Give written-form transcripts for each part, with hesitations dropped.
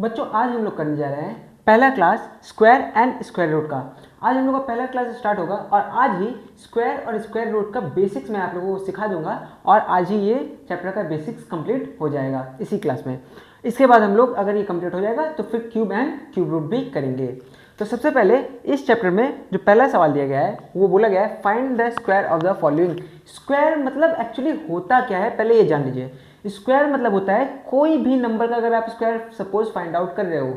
बच्चों आज हम लोग करने जा रहे हैं पहला class square and square root का। आज हम लोग का पहला क्लास स्टार्ट होगा और आज ही स्क्वायर और स्क्वायर रूट का बेसिक्स मैं आप लोगों को सिखा दूंगा और आज ही ये चैप्टर का बेसिक्स कंप्लीट हो जाएगा इसी क्लास में। इसके बाद हम लोग अगर ये कंप्लीट हो जाएगा तो फिर क्यूब एंड क्यूब रूट भी करेंगे। तो सबसे पहले इस चैप्टर में जो पहला सवाल दिया गया है वो बोला गया है find the square of the following. Square मतलब एक्चुअली होता क्या है पहले ये जान लीजिए। स्क्वायर मतलब होता है कोई भी नंबर का अगर आप स्क्वायर सपोज फाइंड आउट कर रहे हो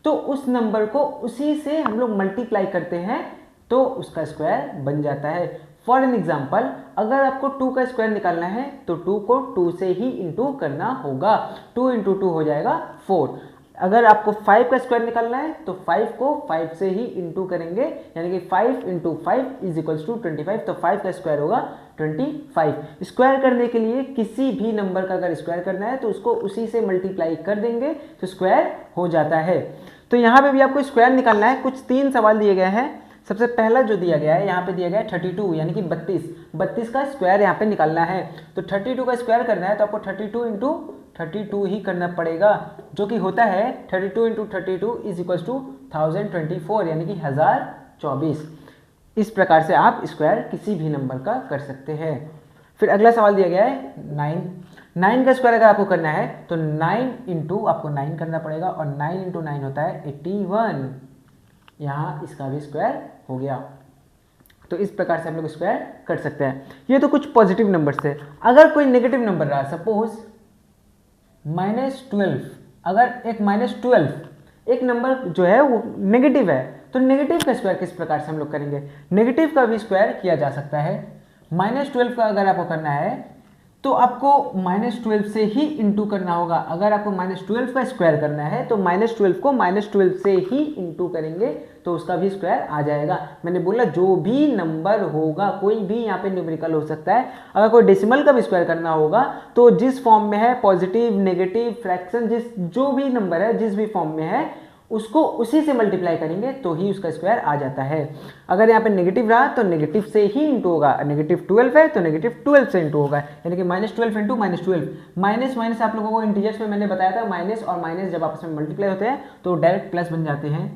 तो उस नंबर को उसी से हम लोग मल्टीप्लाई करते हैं तो उसका स्क्वायर बन जाता है। फॉर एन एग्जाम्पल अगर आपको 2 का स्क्वायर निकालना है तो 2 को 2 से ही इंटू करना होगा। 2 इंटू 2 हो जाएगा 4। अगर आपको 5 का स्क्वायर निकालना है तो 5 को 5 से ही इंटू करेंगे, यानी कि 5 इंटू 5 इज इक्वल्स टू 25। तो 5 का स्क्वायर होगा 25। स्क्वायर करने के लिए किसी भी नंबर का अगर स्क्वायर करना है तो उसको उसी से मल्टीप्लाई कर देंगे तो स्क्वायर हो जाता है। तो यहाँ पे भी आपको स्क्वायर निकालना है। कुछ 3 सवाल दिए गए हैं। सबसे पहला जो दिया गया है यहाँ पे दिया गया है 32 यानी कि 32 का स्क्वायर यहाँ पे निकालना है। तो 32 का स्क्वायर करना है तो आपको 32 इंटू 32 ही करना पड़ेगा, जो कि होता है 32 इंटू 32 इज इक्वल्स टू 1024 यानी कि 1024। इस प्रकार से आप स्क्वायर किसी भी नंबर का कर सकते हैं। फिर अगला सवाल दिया गया है 9 का स्क्वायर अगर आपको करना है तो 9 इंटू आपको 9 करना पड़ेगा और 9 इंटू 9 होता है 81। यहाँ इसका भी स्क्वायर हो गया। तो इस प्रकार से हम लोग स्क्वायर कर सकते हैं। ये तो कुछ पॉजिटिव नंबर थे। अगर कोई नेगेटिव नंबर रहा सपोज -12, अगर एक -12 एक नंबर जो है वो नेगेटिव है तो नेगेटिव का स्क्वायर किस प्रकार से हम लोग करेंगे। नेगेटिव का भी स्क्वायर किया जा सकता है। -12 का अगर आपको करना है तो आपको -12 से ही इंटू करना होगा। अगर आपको -12 का स्क्वायर करना है तो -12 को -12 से ही इंटू करेंगे तो उसका भी स्क्वायर आ जाएगा। मैंने बोला जो भी नंबर होगा, कोई भी यहाँ पे न्यूमेरिकल हो सकता है। अगर कोई डेसिमल का भी स्क्वायर करना होगा तो जिस फॉर्म में है पॉजिटिव नेगेटिव फ्रैक्शन जो भी नंबर है जिस भी फॉर्म में है उसको उसी से मल्टीप्लाई करेंगे तो ही उसका स्क्वायर आ जाता है। अगर यहाँ पे नेगेटिव रहा तो नेगेटिव से ही इंटू होगा। -12 है तो -12 से इंटू होगा, यानी कि -12 इंटू -12। माइनस माइनस आप लोगों को इंटीजर्स में मैंने बताया था, माइनस और माइनस जब आपस में मल्टीप्लाई होते हैं तो डायरेक्ट प्लस बन जाते हैं।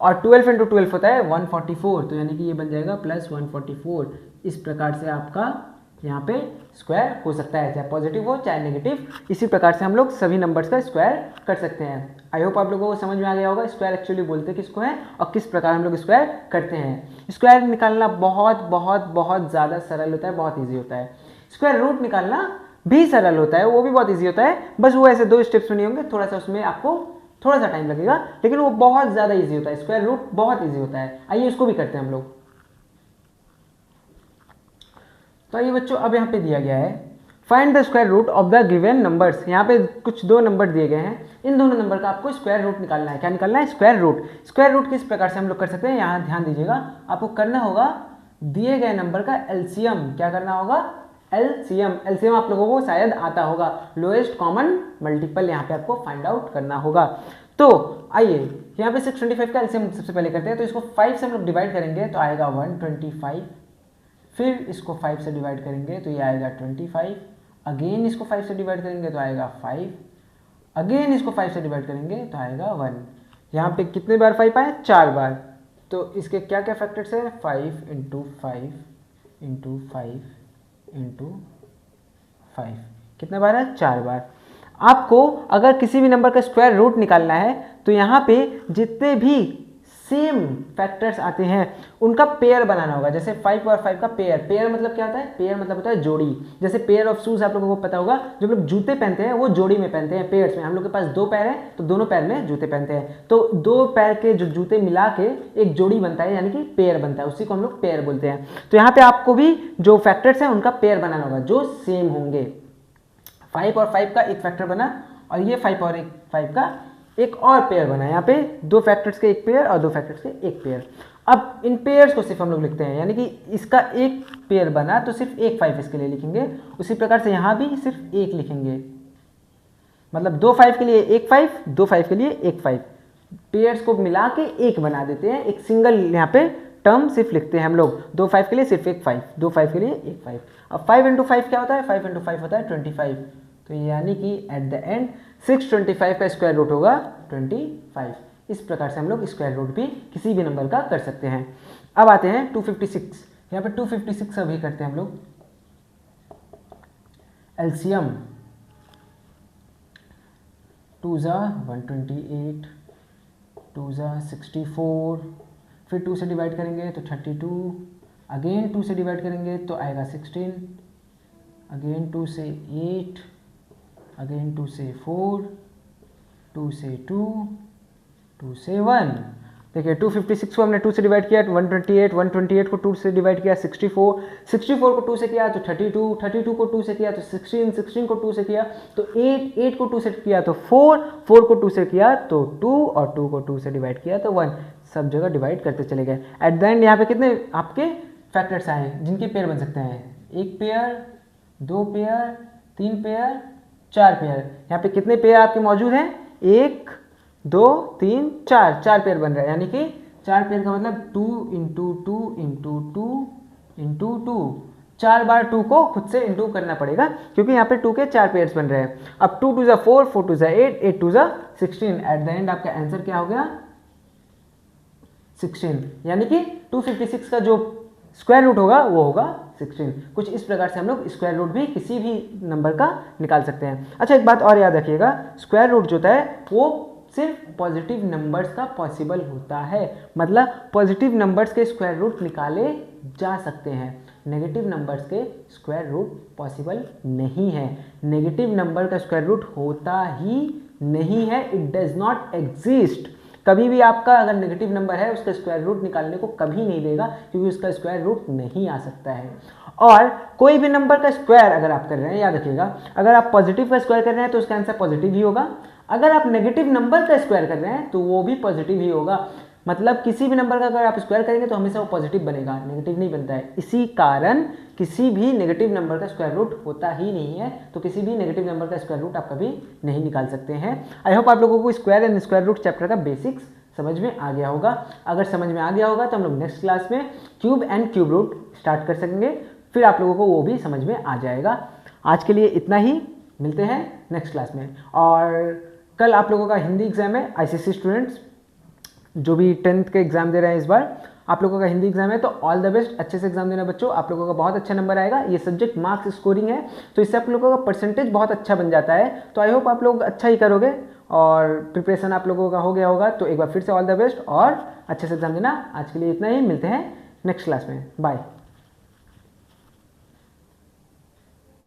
और 12 इंटू 12 होता है 144, तो यानी कि ये बन जाएगा +144। इस प्रकार से आपका यहाँ पे स्क्वायर हो सकता है, चाहे पॉजिटिव हो चाहे नेगेटिव। इसी प्रकार से हम लोग सभी नंबर्स का स्क्वायर कर सकते हैं। आई होप आप लोगों को समझ में आ गया होगा स्क्वायर एक्चुअली बोलते किसको है और किस प्रकार हम लोग स्क्वायर करते हैं। स्क्वायर निकालना बहुत बहुत बहुत ज़्यादा सरल होता है, बहुत ईजी होता है। स्क्वायर रूट निकालना भी सरल होता है, वो भी बहुत ईजी होता है। बस वो ऐसे 2 स्टेप्स में नहीं होंगे, थोड़ा सा उसमें आपको थोड़ा सा टाइम लगेगा, लेकिन वो बहुत ज़्यादा ईजी होता है। स्क्वायर रूट बहुत ईजी होता है। आइए उसको भी करते हैं हम लोग। तो ये बच्चों अब यहाँ पे दिया गया है find the square root of the given numbers. यहाँ पे कुछ 2 नंबर दिए गए हैं, इन दोनों नंबर का आपको स्क्वायर रूट निकालना है। क्या निकालना है? Square root. स्क्वायर रूट किस प्रकार से हम लोग कर सकते हैं, यहाँ ध्यान दीजिएगा। आपको करना होगा दिए गए नंबर का एलसीएम। क्या करना होगा? एलसीएम। एलसीएम आप लोगों को शायद आता होगा, लोएस्ट कॉमन मल्टीपल यहाँ पे आपको फाइंड आउट करना होगा। तो आइए यहाँ पे 625 का एलसीएम सबसे पहले करते हैं। तो इसको 5 से हम लोग डिवाइड करेंगे तो आएगा 125। फिर इसको 5 से डिवाइड करेंगे तो ये आएगा 25। अगेन इसको 5 से डिवाइड करेंगे तो आएगा 5। अगेन इसको 5 से डिवाइड करेंगे तो आएगा 1। यहाँ पे कितने बार 5 आए? 4 बार। तो इसके क्या क्या फैक्टर्स है? 5 इंटू 5 इंटू 5 इंटू 5। कितने बार है? 4 बार। आपको अगर किसी भी नंबर का स्क्वायर रूट निकालना है तो यहाँ पे जितने भी सेम फैक्टर्स आते हैं उनका पेयर बनाना होगा। जैसे 5 और 5 का पेयर। पेयर मतलब क्या होता है? पेयर मतलब होता है जोड़ी। जैसे पेयर ऑफ शूज आप लोगों को पता होगा, जो लोग जूते पहनते हैं वो जोड़ी में पहनते हैं, पेयर्स में। हम लोग के पास 2 पैर हैं तो दोनों पैर में जूते पहनते हैं, तो 2 पैर के जो जूते मिला के एक जोड़ी बनता है, यानी कि पेयर बनता है। उसी को हम लोग पेयर बोलते हैं। तो यहाँ पे आपको भी जो फैक्टर्स हैं उनका पेयर बनाना होगा जो सेम होंगे। 5 और 5 का एक फैक्टर बना और ये 5 और 5 का एक और पेयर बना। यहाँ पे 2 फैक्टर्स के एक पेयर और 2 फैक्टर्स के एक पेयर। अब इन पेयर्स को सिर्फ हम लोग लिखते हैं, यानी कि इसका एक पेयर बना तो सिर्फ एक 5 इसके लिए लिखेंगे। उसी प्रकार से यहाँ भी सिर्फ एक लिखेंगे, मतलब 2 5 के लिए एक 5, 2 5 के लिए एक 5। पेयर्स को मिला के एक बना देते हैं, एक सिंगल यहाँ पे टर्म सिर्फ लिखते हैं हम लोग। 2 5 के लिए सिर्फ एक 5, 2 5 के लिए एक 5। अब 5 इंटू 5 क्या होता है? 5 इंटू 5 होता है 25। तो यानी कि एट द एंड 625 का स्क्वायर रूट होगा 25। इस प्रकार से हम लोग स्क्वायर रूट भी किसी भी नंबर का कर सकते हैं। अब आते हैं 256। यहाँ पे 256 अभी करते हैं हम लोग एलसीएम। 2 ज़ा 128, 2 ज़ा 64, फिर 2 से डिवाइड करेंगे तो 32, अगेन 2 से डिवाइड करेंगे तो आएगा 16, अगेन 2 से 8, अगेन 2 से 4, 2 से 2, 2 से 1। देखिए 256 को हमने 2 से डिवाइड किया 128, 128 को 2 से डिवाइड किया 64, 64 को 2 से किया तो 32, 32 को 2 से किया तो 16, 16 को 2 से किया तो 8, 8 को 2 से किया तो 4, 4 को 2 से किया तो 2 और 2 को 2 से डिवाइड किया तो 1। सब जगह डिवाइड करते चले गए। एट द एंड यहाँ पे कितने आपके फैक्टर्स आए जिनके पेयर बन सकते हैं? 1 पेयर, 2 पेयर, 3 पेयर, 4 पेयर। यहाँ पे कितने पेयर आपके मौजूद हैं? 1, 2, 3, 4, 4 पेयर बन रहा है। यानी कि 4 पेयर का मतलब 2 इंटू 2 इंटू 2 इंटू 2, 4 बार 2 को खुद से इंटू करना पड़ेगा क्योंकि यहाँ पे 2 के 4 पेयर्स बन रहे हैं। अब 2 2 ज़ा 4, 4 2 ज़ा 8, 8 2 ज़ा 16। एट द एंड आपका आंसर क्या हो गया? 16। यानी कि 256 का जो स्क्वायर रूट होगा वो होगा 16। कुछ इस प्रकार से हम लोग स्क्वायर रूट भी किसी भी नंबर का निकाल सकते हैं। अच्छा, एक बात और याद रखिएगा, स्क्वायर रूट जो होता है वो सिर्फ पॉजिटिव नंबर्स का पॉसिबल होता है। मतलब पॉजिटिव नंबर्स के स्क्वायर रूट निकाले जा सकते हैं, नेगेटिव नंबर्स के स्क्वायर रूट पॉसिबल नहीं है। नेगेटिव नंबर का स्क्वायर रूट होता ही नहीं है, इट डज नॉट एग्जिस्ट। कभी भी आपका अगर नेगेटिव नंबर है उसका स्क्वायर रूट निकालने को कभी नहीं देगा क्योंकि उसका स्क्वायर रूट नहीं आ सकता है। और कोई भी नंबर का स्क्वायर अगर आप कर रहे हैं, याद रखिएगा, अगर आप पॉजिटिव का स्क्वायर कर रहे हैं तो उसका आंसर पॉजिटिव ही होगा। अगर आप नेगेटिव नंबर का स्क्वायर कर रहे हैं तो वो भी पॉजिटिव ही होगा। मतलब किसी भी नंबर का अगर आप स्क्वायर करेंगे तो हमेशा वो पॉजिटिव बनेगा, नेगेटिव नहीं बनता है। इसी कारण किसी भी नेगेटिव नंबर का स्क्वायर रूट होता ही नहीं है, तो किसी भी नेगेटिव नंबर का स्क्वायर रूट आप कभी नहीं निकाल सकते हैं। आई होप आप लोगों को square and square root chapter का बेसिक्स समझ में आ गया होगा। अगर समझ में आ गया होगा तो हम लोग नेक्स्ट क्लास में cube and cube root start कर सकेंगे, फिर आप लोगों को वो भी समझ में आ जाएगा। आज के लिए इतना ही, मिलते हैं नेक्स्ट क्लास में। और कल आप लोगों का हिंदी एग्जाम है। आईसीएसई स्टूडेंट्स जो भी 10th के एग्जाम दे रहे हैं इस बार, आप लोगों का हिंदी एग्जाम है तो ऑल द बेस्ट, अच्छे से एग्जाम देना बच्चों। आप लोगों का बहुत अच्छा नंबर आएगा। ये सब्जेक्ट मार्क्स स्कोरिंग है तो इससे आप लोगों का परसेंटेज बहुत अच्छा बन जाता है। तो आई होप आप लोग अच्छा ही करोगे और प्रिपरेशन आप लोगों का हो गया होगा। तो एक बार फिर से ऑल द बेस्ट और अच्छे से एग्जाम देना। आज के लिए इतना ही, मिलते हैं नेक्स्ट क्लास में। बाय।